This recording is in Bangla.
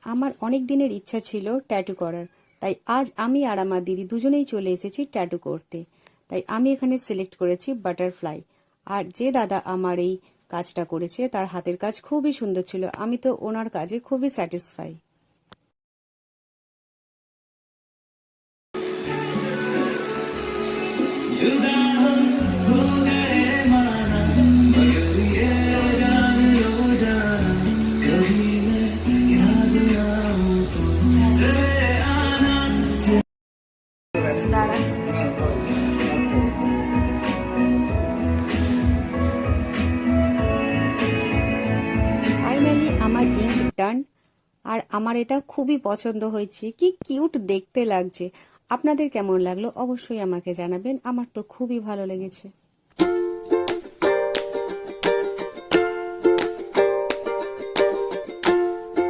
আমার অনেক দিনের ইচ্ছা ছিল ট্যাটু করার, তাই আজ আমি আর আমার দিদি দুজনেই চলে এসেছি ট্যাটু করতে। তাই আমি এখানে সিলেক্ট করেছি বাটারফ্লাই। আর যে দাদা আমার এই কাজটা করেছে তার হাতের কাজ খুবই সুন্দর ছিল, আমি তো ওনার কাজে খুবই স্যাটিসফাই। ফাইনালি আমার ইঙ্ক ডান। আর আমার এটা খুবই পছন্দ হয়েছে, কি কিউট দেখতে লাগছে। আপনাদের কেমন লাগলো অবশ্যই আমাকে জানাবেন, আমার তো খুবই ভালো লেগেছে।